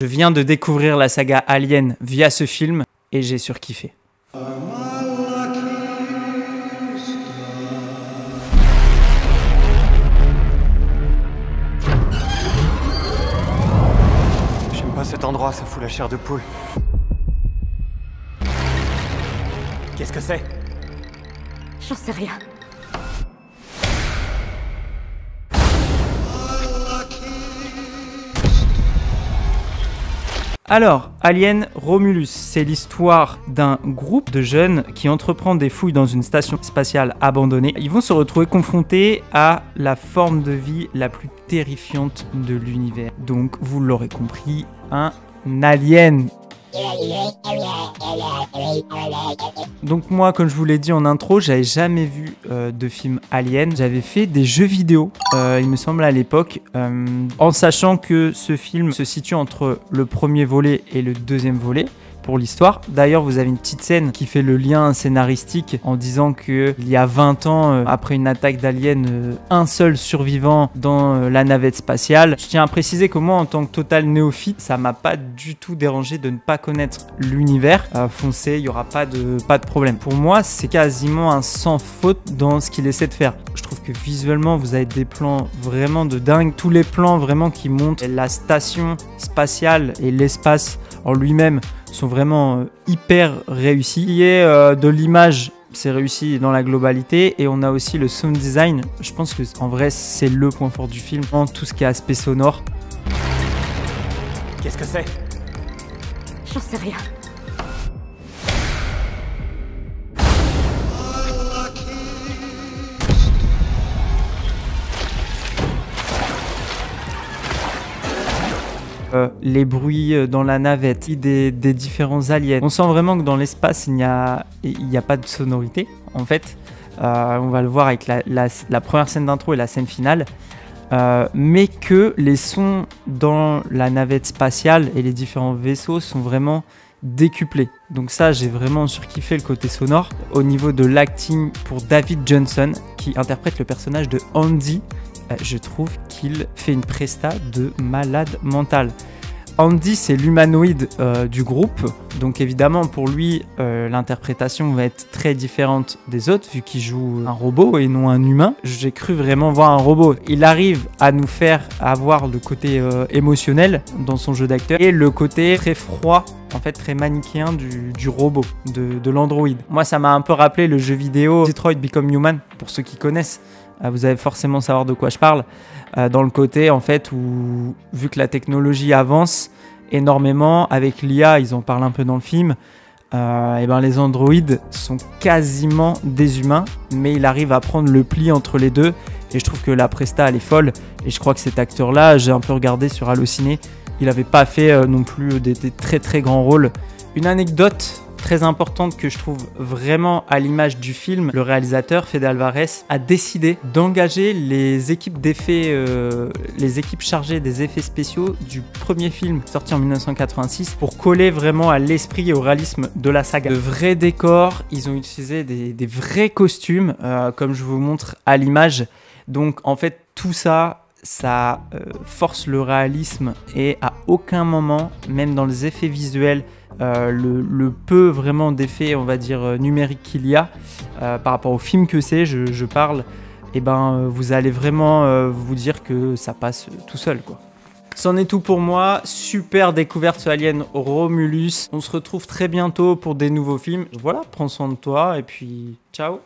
Je viens de découvrir la saga Alien via ce film et j'ai surkiffé. J'aime pas cet endroit, ça fout la chair de poule. Qu'est-ce que c'est? J'en sais rien. Alors, Alien Romulus, c'est l'histoire d'un groupe de jeunes qui entreprend des fouilles dans une station spatiale abandonnée. Ils vont se retrouver confrontés à la forme de vie la plus terrifiante de l'univers. Donc, vous l'aurez compris, un alien. Donc moi, comme je vous l'ai dit en intro, j'avais jamais vu de film Alien. J'avais fait des jeux vidéo, il me semble à l'époque, en sachant que ce film se situe entre le premier volet et le deuxième volet pour l'histoire. D'ailleurs, vous avez une petite scène qui fait le lien scénaristique en disant qu'il y a 20 ans, après une attaque d'aliens, un seul survivant dans la navette spatiale. Je tiens à préciser que moi, en tant que total néophyte, ça m'a pas du tout dérangé de ne pas connaître l'univers. Foncez, il n'y aura pas de problème. Pour moi, c'est quasiment un sans faute dans ce qu'il essaie de faire. Je trouve que visuellement, vous avez des plans vraiment de dingue. Tous les plans vraiment qui montrent la station spatiale et l'espace en lui-même sont vraiment hyper réussis. Il y a de l'image, c'est réussi dans la globalité, et on a aussi le sound design. Je pense que en vrai c'est le point fort du film, tout ce qui est aspect sonore. Qu'est-ce que c'est? J'en sais rien. Les bruits dans la navette, des différents aliens. On sent vraiment que dans l'espace, il n'y a pas de sonorité, en fait. On va le voir avec la première scène d'intro et la scène finale. Mais que les sons dans la navette spatiale et les différents vaisseaux sont vraiment décuplés. Donc ça, j'ai vraiment surkiffé le côté sonore. Au niveau de l'acting pour David Johnson, qui interprète le personnage de Andy, je trouve qu'il fait une presta de malade mental. Andy, c'est l'humanoïde du groupe, donc évidemment pour lui, l'interprétation va être très différente des autres, vu qu'il joue un robot et non un humain. J'ai cru vraiment voir un robot. Il arrive à nous faire avoir le côté émotionnel dans son jeu d'acteur, et le côté très froid, en fait très manichéen du robot, de l'androïde. Moi, ça m'a un peu rappelé le jeu vidéo Detroit Become Human, pour ceux qui connaissent. Vous allez forcément savoir de quoi je parle, dans le côté en fait où, vu que la technologie avance énormément, avec l'IA, ils en parlent un peu dans le film, et ben les androïdes sont quasiment des humains, mais il arrive à prendre le pli entre les deux, et je trouve que la presta elle est folle, et je crois que cet acteur là, j'ai un peu regardé sur Allociné, il n'avait pas fait non plus des très très grands rôles. Une anecdote très importante que je trouve vraiment à l'image du film, le réalisateur Fede Alvarez a décidé d'engager les équipes d'effets, les équipes chargées des effets spéciaux du premier film sorti en 1986 pour coller vraiment à l'esprit et au réalisme de la saga. De vrais décors, ils ont utilisé des vrais costumes, comme je vous montre à l'image. Donc en fait tout ça, ça force le réalisme, et à aucun moment, même dans les effets visuels, le peu vraiment d'effets, on va dire, numériques qu'il y a par rapport au film que c'est, je parle, et ben vous allez vraiment vous dire que ça passe tout seul, quoi. C'en est tout pour moi, super découverte ce Alien Romulus. On se retrouve très bientôt pour des nouveaux films. Voilà, prends soin de toi et puis ciao.